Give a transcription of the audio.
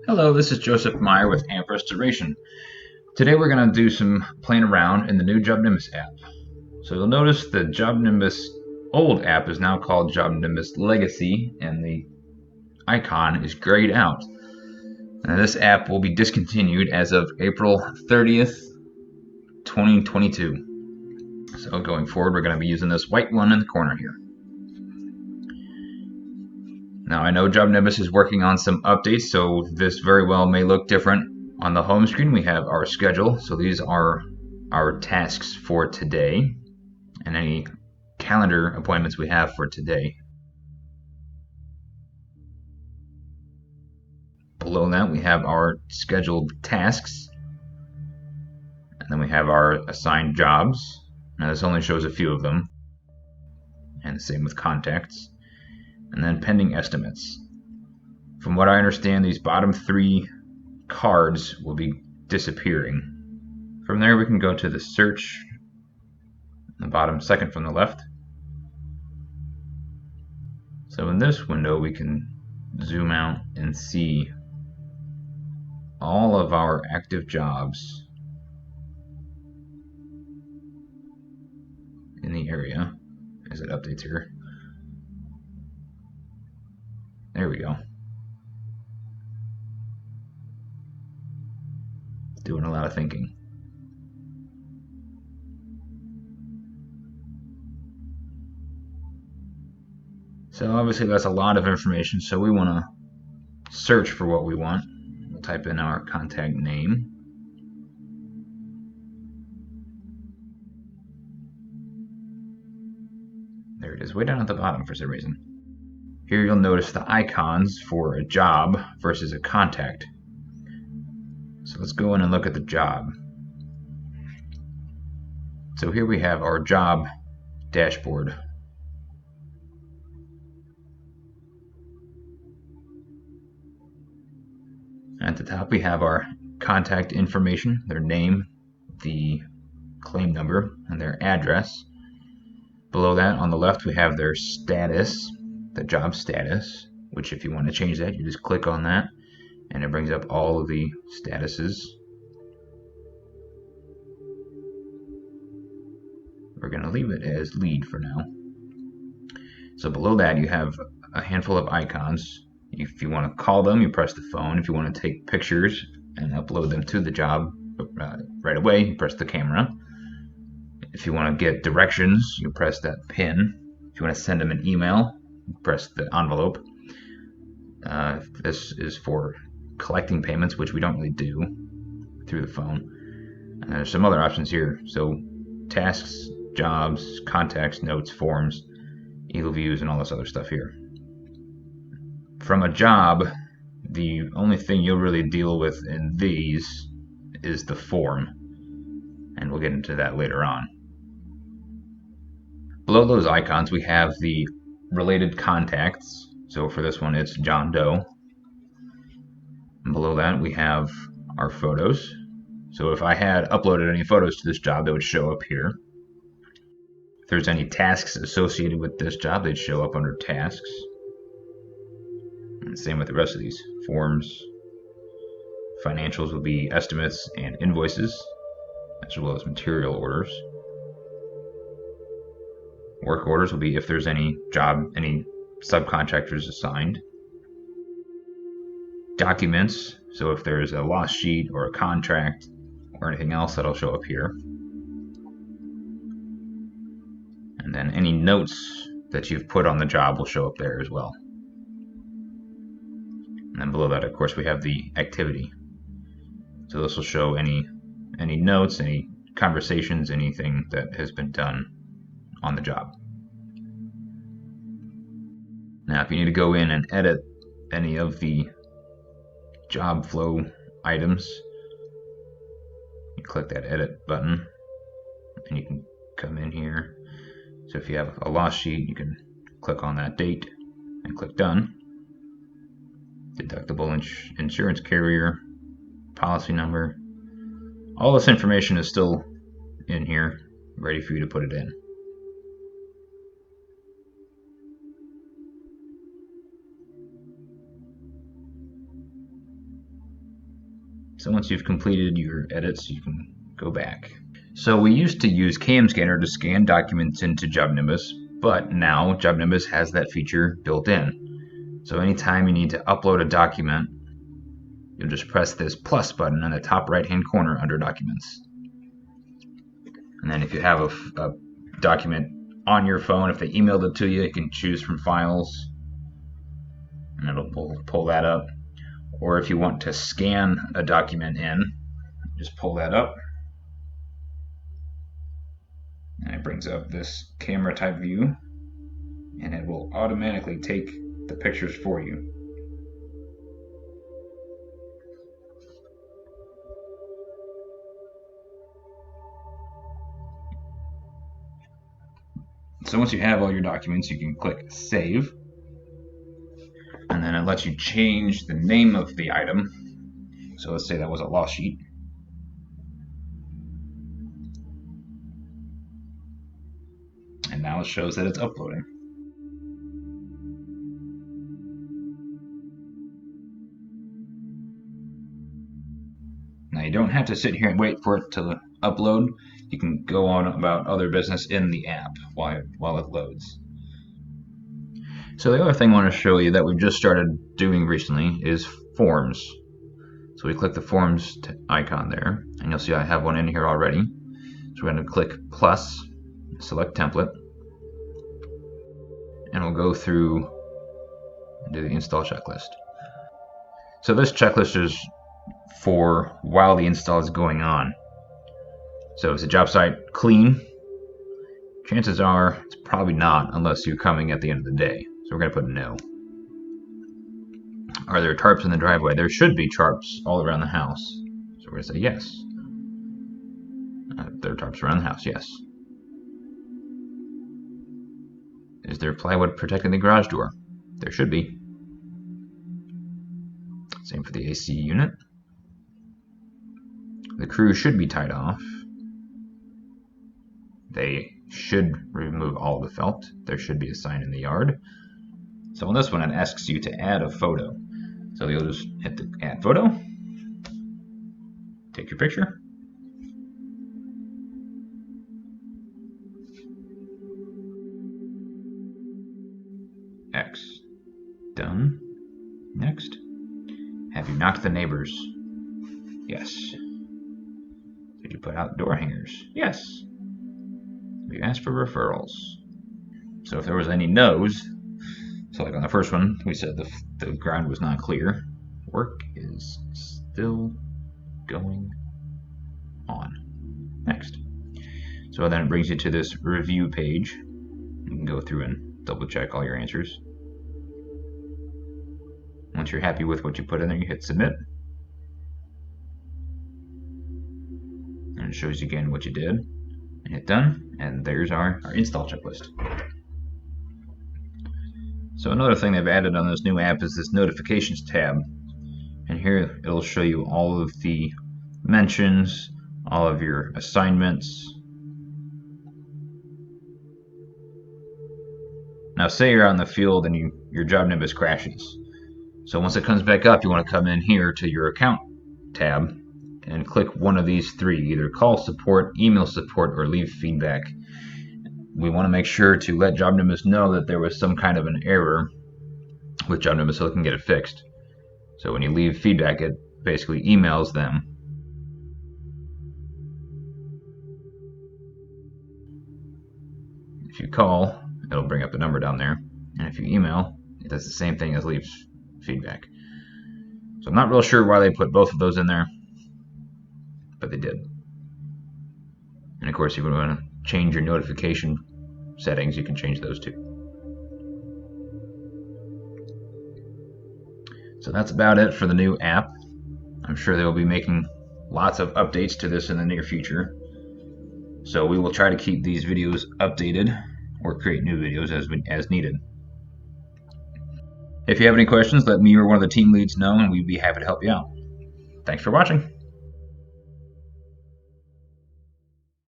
Hello, this is Joseph Meyer with AMP Restoration. Today we're going to do some playing around in the new JobNimbus app. So you'll notice the JobNimbus old app is now called JobNimbus Legacy, and the icon is grayed out. And this app will be discontinued as of April 30th, 2022. So going forward, we're going to be using this white one in the corner here. Now I know JobNimbus is working on some updates, so this very well may look different. On the home screen we have our schedule, so these are our tasks for today and any calendar appointments we have for today. Below that we have our scheduled tasks, and then we have our assigned jobs. Now this only shows a few of them, and the same with contacts. And then pending estimates. From what I understand, these bottom three cards will be disappearing. From there we can go to the search, the bottom second from the left. So in this window we can zoom out and see all of our active jobs in the area as it updates here. There we go. Doing a lot of thinking. So obviously that's a lot of information, so we want to search for what we want. We'll type in our contact name. There it is, way down at the bottom for some reason. Here you'll notice the icons for a job versus a contact. So let's go in and look at the job. So here we have our job dashboard. At the top we have our contact information, their name, the claim number, and their address. Below that on the left we have their status, the job status, which if you want to change that, you just click on that and it brings up all of the statuses. We're going to leave it as lead for now. So below that you have a handful of icons. If you want to call them, you press the phone. If you want to take pictures and upload them to the job right away, you press the camera. If you want to get directions, you press that pin. If you want to send them an email, press the envelope. This is for collecting payments, which we don't really do through the phone. And there's some other options here. So tasks, jobs, contacts, notes, forms, eagle views, and all this other stuff here. From a job, the only thing you'll really deal with in these is the form, and we'll get into that later on. Below those icons we have the related contacts. So for this one it's John Doe. And below that we have our photos. So if I had uploaded any photos to this job, they would show up here. If there's any tasks associated with this job, they'd show up under tasks. And same with the rest of these. Forms, financials will be estimates and invoices, as well as material orders. Work orders will be if there's any subcontractors assigned. Documents, so if there's a loss sheet or a contract or anything else, that'll show up here. And then any notes that you've put on the job will show up there as well. And then below that, of course, we have the activity. So this will show any notes, any conversations, anything that has been done on the job. Now if you need to go in and edit any of the job flow items, you click that edit button and you can come in here. So if you have a loss sheet, you can click on that date and click done. Deductible insurance carrier, policy number, all this information is still in here, ready for you to put it in. So once you've completed your edits, you can go back. So we used to use CAM Scanner to scan documents into JobNimbus, but now JobNimbus has that feature built in. So anytime you need to upload a document, you'll just press this plus button in the top right-hand corner under Documents. And then if you have a document on your phone, if they emailed it to you, you can choose from Files, and it'll pull that up. Or if you want to scan a document in, just pull that up, and it brings up this camera type view, and it will automatically take the pictures for you. So once you have all your documents, you can click Save, and then it lets you change the name of the item. So let's say that was a loss sheet. And now it shows that it's uploading. Now you don't have to sit here and wait for it to upload. You can go on about other business in the app while it loads. So the other thing I want to show you that we've just started doing recently is forms. So we click the forms icon there, and you'll see I have one in here already. So we're going to click plus, select template, and we'll go through and do the install checklist. So this checklist is for while the install is going on. So is the job site clean? Chances are it's probably not, unless you're coming at the end of the day. So we're going to put no. Are there tarps in the driveway? There should be tarps all around the house. So we're going to say yes. There are tarps around the house, yes. Is there plywood protecting the garage door? There should be. Same for the AC unit. The crew should be tied off. They should remove all the felt. There should be a sign in the yard. So on this one, it asks you to add a photo. So you'll just hit the add photo, take your picture, X, done, next. Have you knocked the neighbors? Yes. Did you put out door hangers? Yes. Have you asked for referrals? So if there was any no's, so like on the first one, we said the ground was not clear. Work is still going on. Next. So then it brings you to this review page. You can go through and double check all your answers. Once you're happy with what you put in there, you hit submit. And it shows you again what you did. And hit done. And there's our install checklist. So another thing they've added on this new app is this notifications tab. And here it'll show you all of the mentions, all of your assignments. Now say you're out in the field and your JobNimbus crashes. So once it comes back up, you want to come in here to your account tab and click one of these three, either call support, email support, or leave feedback. We want to make sure to let JobNimbus know that there was some kind of an error with JobNimbus so it can get it fixed. So when you leave feedback, it basically emails them. If you call, it'll bring up the number down there. And if you email, it does the same thing as leaves feedback. So I'm not real sure why they put both of those in there, but they did. And of course, if you want to change your notification settings, you can change those too. So that's about it for the new app. I'm sure they'll be making lots of updates to this in the near future. So we will try to keep these videos updated or create new videos as needed. If you have any questions, let me or one of the team leads know, and we'd be happy to help you out. Thanks for watching.